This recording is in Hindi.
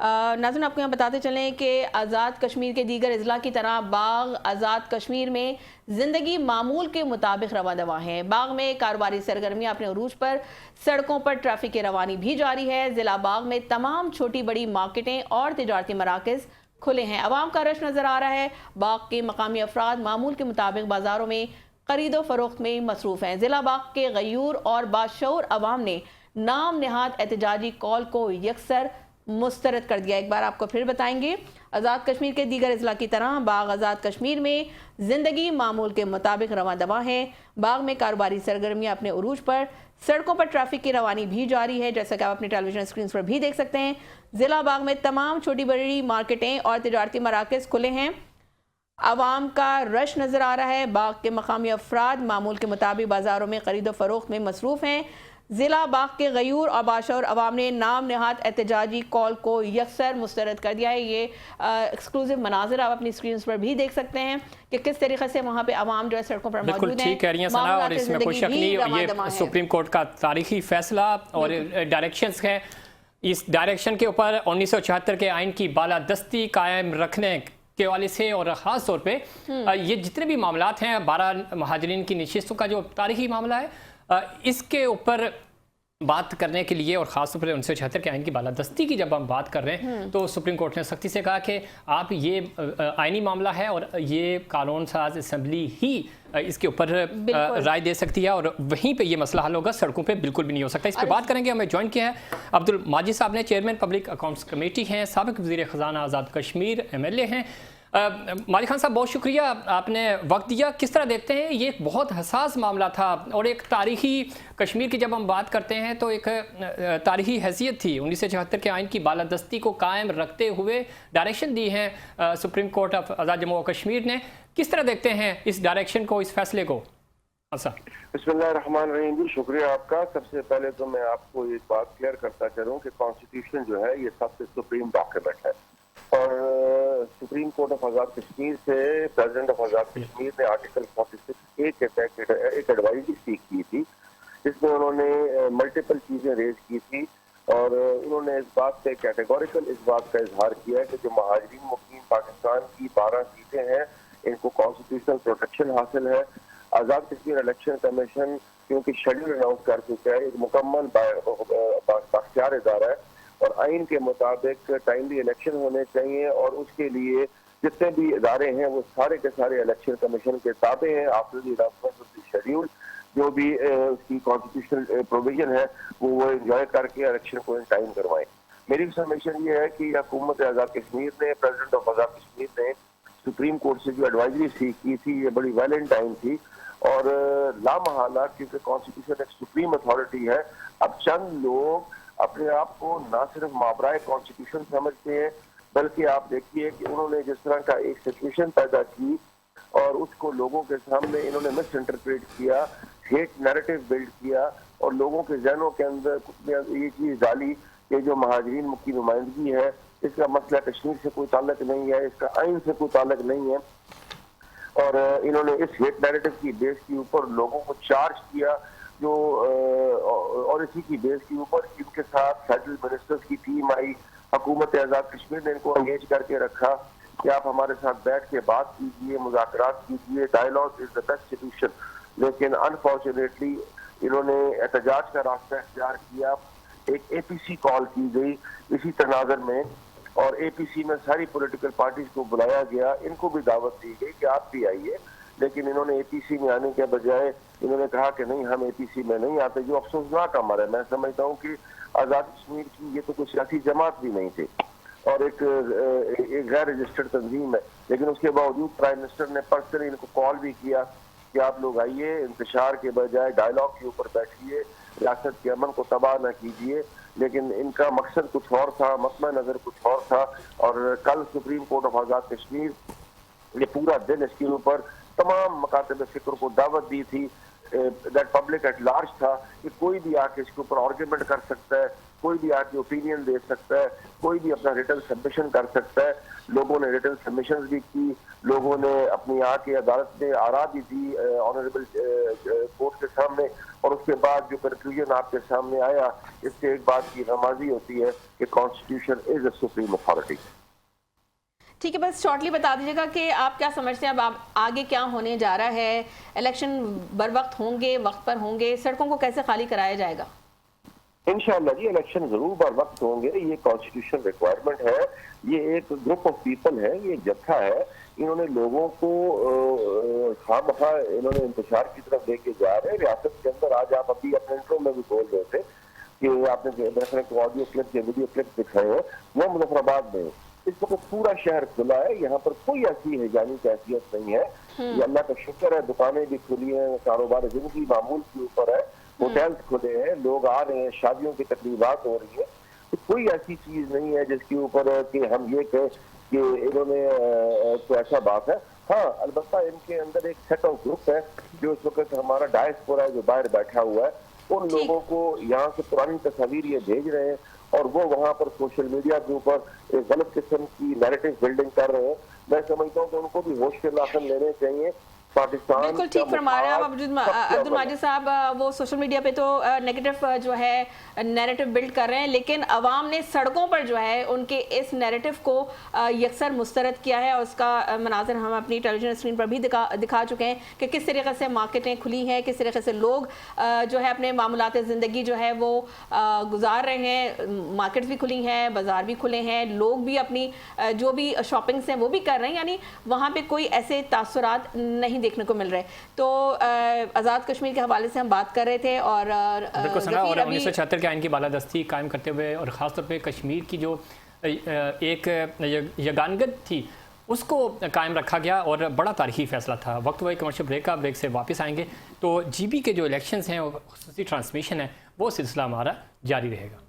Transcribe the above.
नाज़रीन, आपको यहाँ बताते चलें कि आज़ाद कश्मीर के दीगर अजला की तरह बाग आज़ाद कश्मीर में ज़िंदगी मामूल के मुताबिक रवा दवा है। बाग में कारोबारी सरगर्मियाँ अपने अरूज पर, सड़कों पर ट्रैफिक की रवानी भी जारी है। ज़िला बाग में तमाम छोटी बड़ी मार्केटें और तिजारती मराकज़ खुले हैं। अवाम का रश नज़र आ रहा है। बाग के मकामी अफराद मामूल के मुताबिक बाज़ारों में खरीदो फरोख्त में मसरूफ़ हैं। ज़िला बाग के गयूर और बाशऊर अवाम ने नाम नहाद एहतजाजी कॉल को यकसर मुस्तरद कर दिया। एक बार आपको फिर बताएंगे, आज़ाद कश्मीर के दीगर अजला की तरह बाग आज़ाद कश्मीर में ज़िंदगी मामूल के मुताबिक रवा दवा है। बाग में कारोबारी सरगर्मियाँ अपने उरूज पर, सड़कों पर ट्रैफिक की रवानी भी जारी है, जैसा कि आप अपने टेलीविजन स्क्रीन पर भी देख सकते हैं। ज़िला बाग में तमाम छोटी बड़ी मार्केटें और तिजारती मराकज़ खुले हैं। आवाम का रश नज़र आ रहा है। बाग के मकामी अफराद मामूल के मुताबिक बाज़ारों में खरीदो फरोख्त में मसरूफ़ हैं। ज़िला बाग के गयूर और बाशऊर अवाम ने नाम नहाद एहतजाजी कॉल को यकसर मुस्तरद कर दिया है। ये एक्सक्लूसिव मनाजिर आप अपनी स्क्रीन पर भी देख सकते हैं कि किस तरीके से वहाँ पे अवाम जो है सड़कों पर मौजूद है। ठीक कह रही हैं सना, और इसमें कोई शक नहीं, ये सुप्रीम कोर्ट का तारीखी फैसला और डायरेक्शंस है। इस डायरेक्शन के ऊपर 1976 के आइन की बालादस्ती कायम रखने के वाले से और ख़ास तौर पे ये जितने भी मामलात हैं, 12 महाजरीन की नशिस्तों का जो तारीखी मामला है, इसके ऊपर बात करने के लिए और ख़ास तौर पर 1976 के आइन की बालादस्ती की जब हम बात कर रहे हैं तो सुप्रीम कोर्ट ने सख्ती से कहा कि आप ये आइनी मामला है और ये कानून साज असम्बली ही इसके ऊपर राय दे सकती है और वहीं पे ये मसला हल होगा, सड़कों पे बिल्कुल भी नहीं हो सकता। इस पर बात करेंगे। हमें ज्वाइन किया है अब्दुल माजिद साहब ने, चेयरमैन पब्लिक अकाउंट्स कमेटी हैं, साबिक वज़ीर ख़जाना आज़ाद कश्मीर MLA हैं। मालिक खान साहब, बहुत शुक्रिया, आपने वक्त दिया। किस तरह देखते हैं, ये एक बहुत हसास मामला था और एक तारीखी कश्मीर की जब हम बात करते हैं तो एक तारीखी हैसियत थी। 1976 के आइन की बालादस्ती को कायम रखते हुए डायरेक्शन दी है सुप्रीम कोर्ट ऑफ आज़ाद जम्मू और कश्मीर ने। किस तरह देखते हैं इस डायरेक्शन को, इस फैसले को? बिस्मिल्लाहिर्रहमानिर्रहीम जी, शुक्रिया आपका। सबसे पहले तो मैं आपको एक बात क्लियर करता चलूं कि कॉन्स्टिट्यूशन जो है ये सबसे सुप्रीम डॉक्यूमेंट है और supreme court of Azad Kashmir से प्रेसिडेंट ऑफ आज़ाद कश्मीर ने आर्टिकल 46A के तहत एक एडवाइजरी सीख की थी, जिसमें उन्होंने मल्टीपल चीजें रेज की थी और उन्होंने इस बात पे कैटेगोरिकल इस बात का इजहार किया कि जो महाजरीन मुकीम पाकिस्तान की 12 सीटें हैं, इनको कॉन्स्टिट्यूशनल प्रोटेक्शन हासिल है। आज़ाद कश्मीर इलेक्शन कमीशन क्योंकि शेड्यूल अनाउंस कर चुका है, एक मुकम्मल बाख्तियार इदारा है और आइन के मुताबिक टाइमली इलेक्शन होने चाहिए और उसके लिए जितने भी इदारे हैं वो सारे के सारे इलेक्शन कमीशन के ताबे हैं। After the announcement of the schedule जो भी उसकी कॉन्स्टिट्यूशनल प्रोविजन है वो एंजॉय करके इलेक्शन को इन टाइम करवाएं। मेरी सबमिशन ये है कि हुकूमत आज़ाद कश्मीर ने, प्रेसिडेंट ऑफ आज़ाद कश्मीर ने सुप्रीम कोर्ट से जो एडवाइजरी सीख की थी, ये बड़ी वैलिड टाइम थी और लामहला क्योंकि कॉन्स्टिट्यूशन एक सुप्रीम अथॉरिटी है। अब चंद लोग अपने आप को ना सिर्फ माबराए कॉन्स्टिट्यूशन समझते हैं, बल्कि आप देखिए कि उन्होंने जिस तरह का एक सिचुएशन पैदा की और उसको लोगों के सामने इन्होंने मिस इंटरप्रेट किया, हेट नैरेटिव बिल्ड किया और लोगों के जहनों के अंदर ये चीज डाली कि जो महाजरीन की नुमाइंदगी है इसका मसला कश्मीर से कोई ताल्लुक नहीं है, इसका आइन से कोई ताल्लुक नहीं है और इन्होंने इस हेट नैरेटिव की बेस के ऊपर लोगों को चार्ज किया जो और इसी की बेस के ऊपर इनके साथ फेडरल मिनिस्टर्स की टीम आई। हुकूमत आज़ाद कश्मीर ने इनको एंगेज करके रखा कि आप हमारे साथ बैठ के बात कीजिए, मुज़ाकरात कीजिए, dialogue is the best solution. लेकिन अनफॉर्चुनेटली इन्होंने एहतजाज का रास्ता इख्तियार किया। एक APC कॉल की गई इसी तनाज़र में और APC में सारी पॉलिटिकल पार्टीज को बुलाया गया, इनको भी दावत दी गई कि आप भी आइए, लेकिन इन्होंने APC में आने के बजाय इन्होंने कहा कि नहीं, हम APC में नहीं आते, जो अफसोसनाक अमर है। मैं समझता हूँ कि आज़ाद कश्मीर की ये तो कोई सियासी जमात भी नहीं थी और एक गैर रजिस्टर्ड तंजीम है, लेकिन उसके बावजूद प्राइम मिनिस्टर ने पर्सनली इनको कॉल भी किया कि आप लोग आइए, इंतशार के बजाय डायलॉग के ऊपर बैठिए, रियासत के अमन को तबाह न कीजिए। लेकिन इनका मकसद कुछ और था, मसला नजर कुछ और था और कल supreme court of Azad Kashmir ने पूरा दिन इसके ऊपर तमाम मकातब फिक्र को दावत दी थी, दैट पब्लिक एट लार्ज था कि कोई भी आके इसके ऊपर आर्ग्यूमेंट कर सकता है, कोई भी आके ओपिनियन दे सकता है, कोई भी अपना रिटर्न सबमिशन कर सकता है। लोगों ने रिटर्न सबमिशन भी की, लोगों ने अपनी आके अदालत में आरा भी दी ऑनरेबल कोर्ट के सामने, और उसके बाद जो कंक्लूजन आपके सामने आया, इससे एक बात की नमाजी होती है कि constitution is a supreme authority. ठीक है, बस शॉर्टली बता दीजिएगा कि आप क्या समझते हैं, अब आगे क्या होने जा रहा है? इलेक्शन बर वक्त होंगे, वक्त पर होंगे, सड़कों को कैसे खाली कराया जाएगा? इंशाअल्लाह जी इलेक्शन जरूर बर वक्त होंगे, ये कॉन्स्टिट्यूशन रिक्वायरमेंट है। ये एक ग्रुप ऑफ पीपल है, ये एक जत्था है, इन्होंने लोगों को खामखा इन्होंने इंतजार की तरफ लेके जा रहे हैं। रियासत के अंदर आज आप अभी अपने इंट्रो में भी बोल रहे थे कि आपने ऑडियो क्लिप या वीडियो क्लिप दिखाए हैं, वो मुजफ्फराबाद में इस वक्त पूरा शहर खुला है, यहाँ पर कोई ऐसी हैजानी कैफियत नहीं है। ये अल्लाह का शुक्र है, दुकानें भी खुली हैं, कारोबार जिंदगी मामूल के ऊपर है, होटल्स खुले हैं, लोग आ रहे हैं, शादियों की तकरीबात हो रही है। तो कोई ऐसी चीज नहीं है जिसके ऊपर कि हम ये कहें कि इन्होंने तो ऐसा बात है। हाँ, अलबत्ता इनके अंदर एक सेट ऑफ ग्रुप है जो इस वक्त हमारा डायस्पोरा है जो बाहर बैठा हुआ है, उन लोगों को यहाँ से पुरानी तस्वीर ये भेज रहे हैं और वो वहाँ पर सोशल मीडिया के ऊपर एक गलत किस्म की नैरेटिव बिल्डिंग कर रहे हैं। मैं समझता हूँ कि उनको भी होश के लाखन लेने चाहिए। पाकिस्तान बिल्कुल ठीक फरमा रहे हैं आप अब्दुल माजिद साहब। वो सोशल मीडिया पे तो नेगेटिव जो है नैरेटिव बिल्ड कर रहे हैं, लेकिन अवाम ने सड़कों पर जो है उनके इस नैरेटिव को यकसर मुस्तरद किया है और उसका मनाज़र हम अपनी टेलीविजन स्क्रीन पर भी दिखा चुके हैं कि किस तरीके से मार्केटें खुली हैं, किस तरीके से लोग जो है अपने मामूलात ज़िंदगी जो है वो गुजार रहे हैं। मार्केट्स भी खुली हैं, बाज़ार भी खुले हैं, लोग भी अपनी जो भी शॉपिंग्स हैं वो भी कर रहे हैं, यानी वहाँ पर कोई ऐसे तासुरात नहीं देखने को मिल रहे। तो आज़ाद कश्मीर के हवाले से हम बात कर रहे थे और बिल्कुल सना, और 1976 के आइन की बालादस्ती कायम करते हुए और ख़ासतौर पे कश्मीर की जो एक यगानगत थी उसको कायम रखा गया और बड़ा तारीखी फैसला था। वक्त वही कमर्शियल ब्रेक का, ब्रेक से वापस आएंगे तो जीबी के जो इलेक्शंस हैं और खुसूसी ट्रांसमिशन है वो सिलसिला हमारा जारी रहेगा।